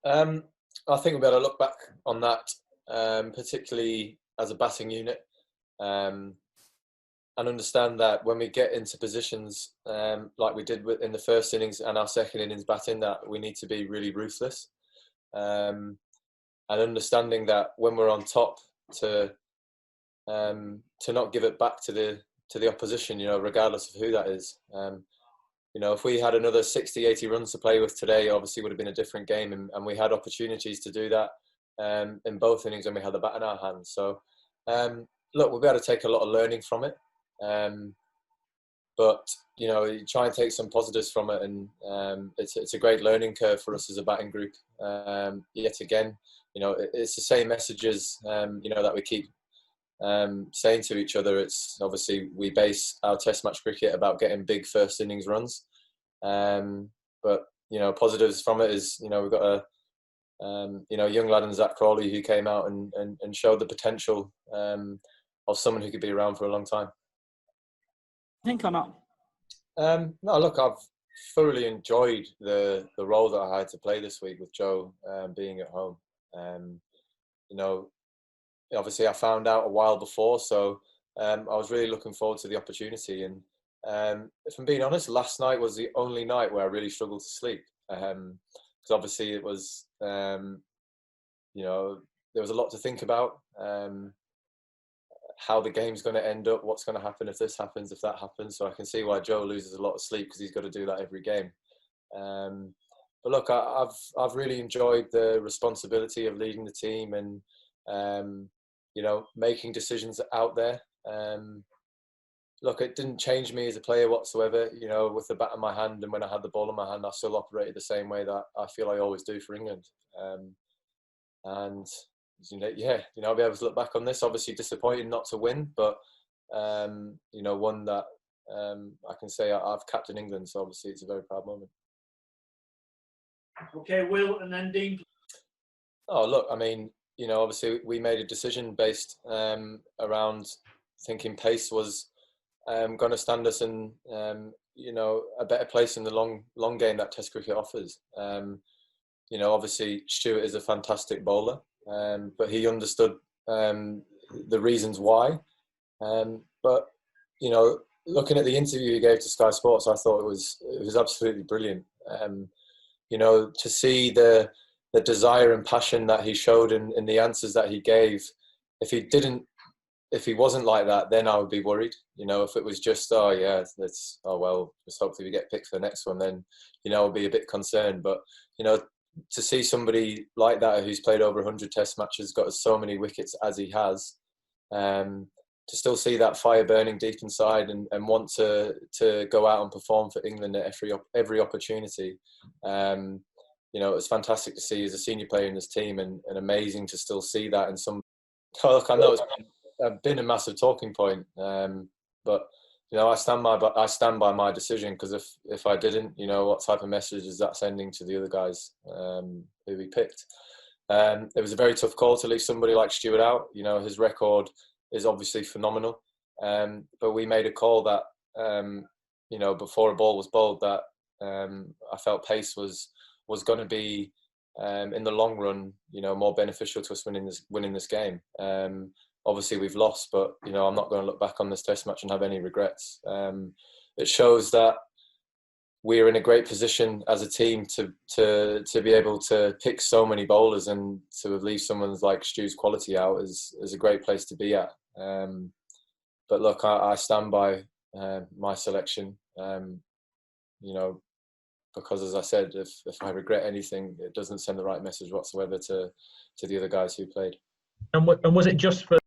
Um, I think we better look back on that, particularly as a batting unit, um, and understand that when we get into positions like we did in the first innings and our second innings batting, that we need to be really ruthless, um, and understanding that when we're on top, to not give it back to the opposition, regardless of who that is. If we had another 60, 80 runs to play with today, obviously it would have been a different game, and we had opportunities to do that in both innings when we had the bat in our hands. So, look, we'll be able to take a lot of learning from it, but you try and take some positives from it, and it's a great learning curve for us as a batting group. Yet again, it's the same messages that we keep saying to each other. It's obviously we base our Test match cricket about getting big first innings runs, but positives from it is we've got a young lad in Zach Crawley who came out and showed the potential of someone who could be around for a long time. Think or not? No, look, I've thoroughly enjoyed the role that I had to play this week with Joe being at home. Obviously I found out a while before, so I was really looking forward to the opportunity. And if I'm being honest, last night was the only night where I really struggled to sleep, because obviously it was there was a lot to think about, how the game's going to end up, what's going to happen if this happens, if that happens. So I can see why Joe loses a lot of sleep, because he's got to do that every game. But look, I've really enjoyed the responsibility of leading the team and making decisions out there. Look, it didn't change me as a player whatsoever. With the bat in my hand and when I had the ball in my hand, I still operated the same way that I feel I always do for England. I'll be able to look back on this. Obviously disappointed not to win, but one that I can say I've captained England, so obviously it's a very proud moment. Okay, Will, and then Dean. Oh, look, I mean, obviously we made a decision based around thinking pace was going to stand us in, a better place in the long game that Test cricket offers. Obviously Stuart is a fantastic bowler, but he understood the reasons why. But looking at the interview he gave to Sky Sports, I thought it was absolutely brilliant. To see the desire and passion that he showed in the answers that he gave. If he wasn't like that, then I would be worried. If it was just, just hopefully we get picked for the next one, then, I'll be a bit concerned. But, to see somebody like that who's played over 100 Test matches, got so many wickets as he has, to still see that fire burning deep inside and want to go out and perform for England at every opportunity. It's fantastic to see as a senior player in this team, and amazing to still see that in some. Look, I know it's been a massive talking point, but I stand by my decision, because if I didn't, what type of message is that sending to the other guys who we picked? It was a very tough call to leave somebody like Stuart out. His record is obviously phenomenal, but we made a call that before a ball was bowled, that I felt pace was going to be in the long run more beneficial to us winning this game. Obviously we've lost, but I'm not going to look back on this Test match and have any regrets. It shows that we're in a great position as a team to be able to pick so many bowlers, and to leave someone like Stu's quality out is a great place to be at. But look, I stand by my selection. Because as I said, if I regret anything, it doesn't send the right message whatsoever to the other guys who played. And was it just for